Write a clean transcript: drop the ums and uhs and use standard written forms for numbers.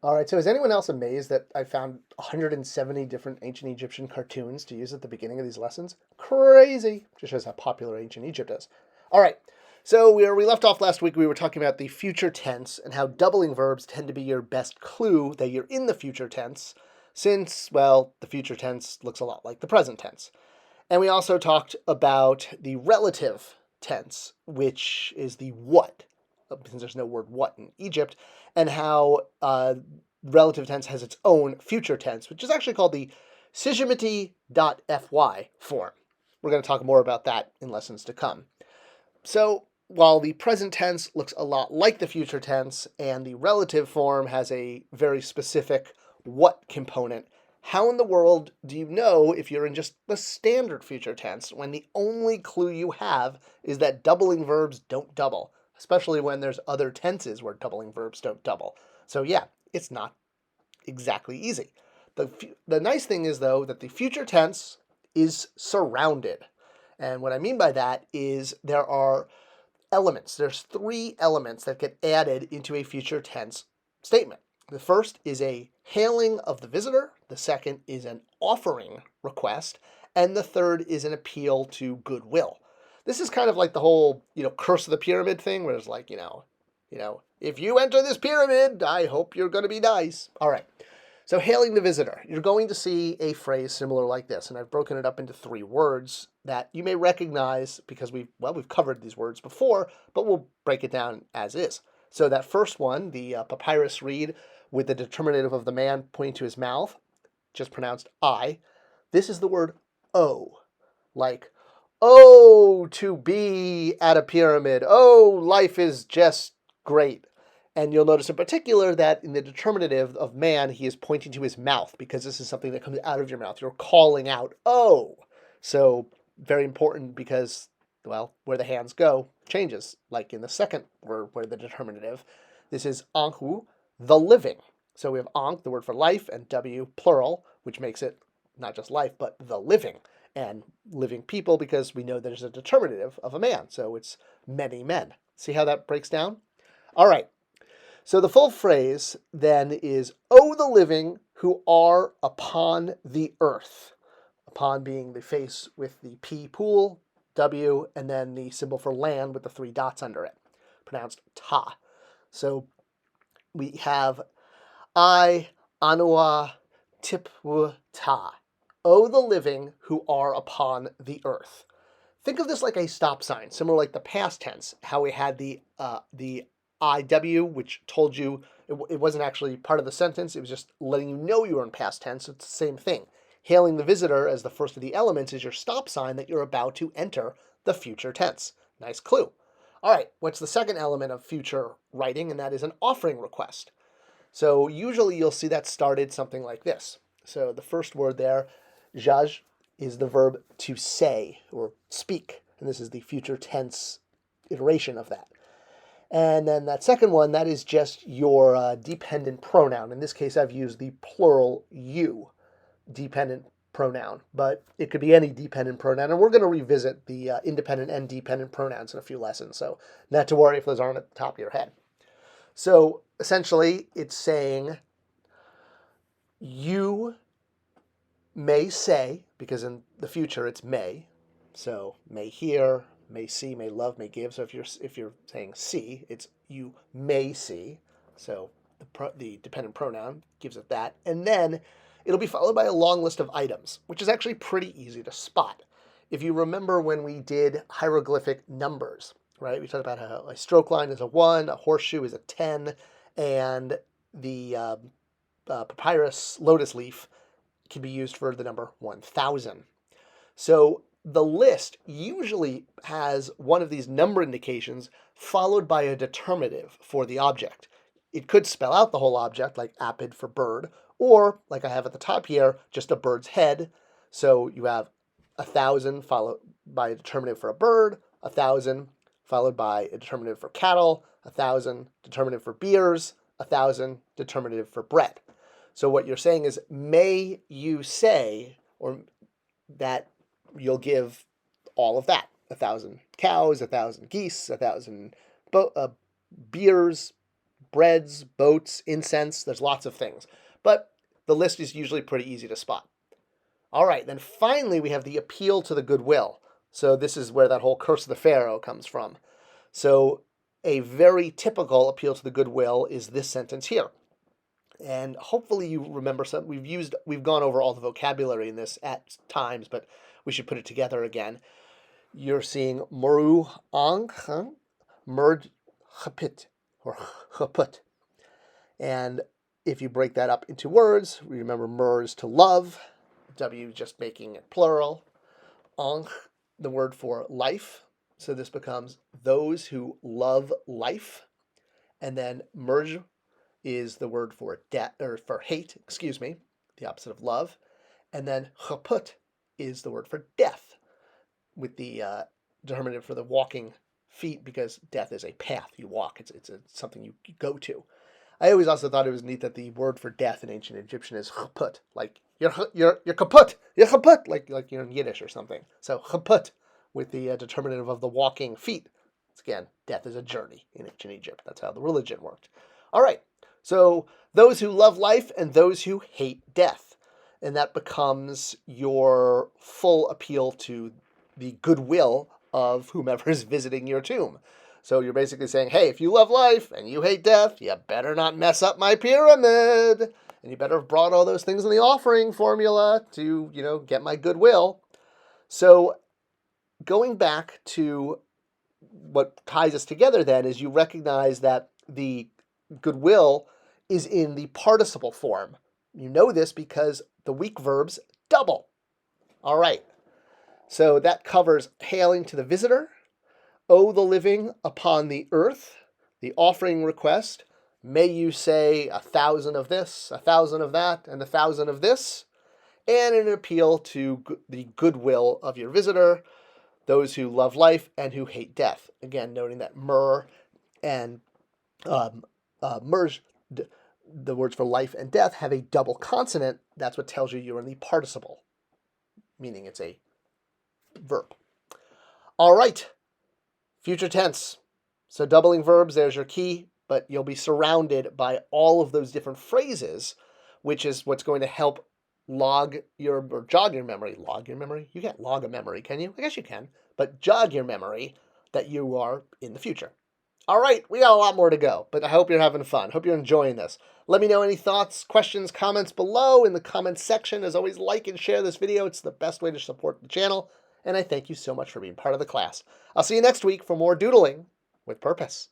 All right, so is anyone else amazed that I found 170 different ancient Egyptian cartoons to use at the beginning of these lessons? Crazy! Just shows how popular ancient Egypt is. All right, so where we left off last week, we were talking about the future tense and how doubling verbs tend to be your best clue that you're in the future tense, since, well, the future tense looks a lot like the present tense. And we also talked about the relative tense, which is the what, since there's no word what in Egypt, and how relative tense has its own future tense, which is actually called the syzygy.fy form. We're going to talk more about that in lessons to come. So, while the present tense looks a lot like the future tense and the relative form has a very specific what component, how in the world do you know if you're in just the standard future tense when the only clue you have is that doubling verbs don't double, especially when there's other tenses where doubling verbs don't double? So, yeah, it's not exactly easy. The nice thing is, though, that the future tense is surrounded. And what I mean by that is there are elements. There's three elements that get added into a future tense statement. The first is a hailing of the visitor, the second is an offering request, and the third is an appeal to goodwill. This is kind of like the whole, curse of the pyramid thing, where it's like, if you enter this pyramid, I hope you're going to be nice. All right. So hailing the visitor, you're going to see a phrase similar like this, and I've broken it up into three words that you may recognize because we've covered these words before, but we'll break it down as is. So that first one, the papyrus reed with the determinative of the man pointing to his mouth, just pronounced I. This is the word O, like, oh, to be at a pyramid. Oh, life is just great. And you'll notice in particular that in the determinative of man, he is pointing to his mouth because this is something that comes out of your mouth. You're calling out, oh. So very important because, well, where the hands go changes. Like in the second word, where the determinative, this is anhu, the living. So we have ankh, the word for life, and w, plural, which makes it not just life, but the living. And living people because we know that there's a determinative of a man. So it's many men. See how that breaks down? All right. So the full phrase then is, O the living who are upon the earth. Upon being the face with the P pool, W, and then the symbol for land with the three dots under it, pronounced ta. So we have I, Anua, Tipwu, ta. O the living who are upon the earth. Think of this like a stop sign, similar like the past tense, how we had the IW, which told you it wasn't actually part of the sentence. It was just letting you know you were in past tense. It's the same thing. Hailing the visitor as the first of the elements is your stop sign that you're about to enter the future tense. Nice clue. All right, what's the second element of future writing? And that is an offering request. So usually you'll see that started something like this. So the first word there, jaj, is the verb to say or speak. And this is the future tense iteration of that. And then that second one, that is just your dependent pronoun. In this case, I've used the plural you dependent pronoun, but it could be any dependent pronoun. And we're going to revisit the independent and dependent pronouns in a few lessons. So not to worry if those aren't at the top of your head. So essentially, it's saying you may say, because in the future it's may, so may hear, may see, may love, may give. So if you're saying see, it's you may see. So the dependent pronoun gives it that, and then it'll be followed by a long list of items, which is actually pretty easy to spot. If you remember when we did hieroglyphic numbers, right? We talked about how a stroke line is a 1, a horseshoe is a 10, and the papyrus lotus leaf can be used for the number 1,000. So the list usually has one of these number indications followed by a determinative for the object. It could spell out the whole object, like apid for bird, or, like I have at the top here, just a bird's head. So you have 1,000 followed by a determinative for a bird, 1,000 followed by a determinative for cattle, 1,000 determinative for beers, 1,000 determinative for bread. So what you're saying is, may you say, or that you'll give all of that. 1,000 cows, 1,000 geese, 1,000 beers, breads, boats, incense. There's lots of things. But the list is usually pretty easy to spot. All right, then finally we have the appeal to the goodwill. So this is where that whole curse of the Pharaoh comes from. So a very typical appeal to the goodwill is this sentence here. And hopefully you remember some. We've gone over all the vocabulary in this at times, but we should put it together again. You're seeing Muru Ang, Merj Chapit, or Chaput. And if you break that up into words, remember Mer is to love, W just making it plural, Ang, the word for life. So this becomes those who love life. And then Merj is the word for for hate, the opposite of love. And then Chaput is the word for death, with the determinative for the walking feet, because death is a path you walk. It's something you go to. I always also thought it was neat that the word for death in ancient Egyptian is chaput, like you're kaput, like you're in Yiddish or something. So chaput with the determinative of the walking feet. Again, death is a journey in ancient Egypt. That's how the religion worked. All right, so those who love life and those who hate death. And that becomes your full appeal to the goodwill of whomever is visiting your tomb. So you're basically saying, hey, if you love life and you hate death, you better not mess up my pyramid. And you better have brought all those things in the offering formula to, get my goodwill. So going back to what ties us together then is you recognize that the goodwill is in the participle form. You know this because the weak verbs double. All right. So that covers hailing to the visitor, owe the living upon the earth, the offering request, may you say 1,000 of this, 1,000 of that, and 1,000 of this, and an appeal to the goodwill of your visitor, those who love life and who hate death. Again, noting that mer and merge, the words for life and death, have a double consonant. That's what tells you you're in the participle, meaning it's a verb. All right, future tense. So doubling verbs, there's your key, but you'll be surrounded by all of those different phrases, which is what's going to help jog your memory. Log your memory? You can't log a memory, can you? I guess you can, but jog your memory that you are in the future. All right, we got a lot more to go, but I hope you're having fun. Hope you're enjoying this. Let me know any thoughts, questions, comments below in the comments section. As always, like and share this video. It's the best way to support the channel, and I thank you so much for being part of the class. I'll see you next week for more doodling with purpose.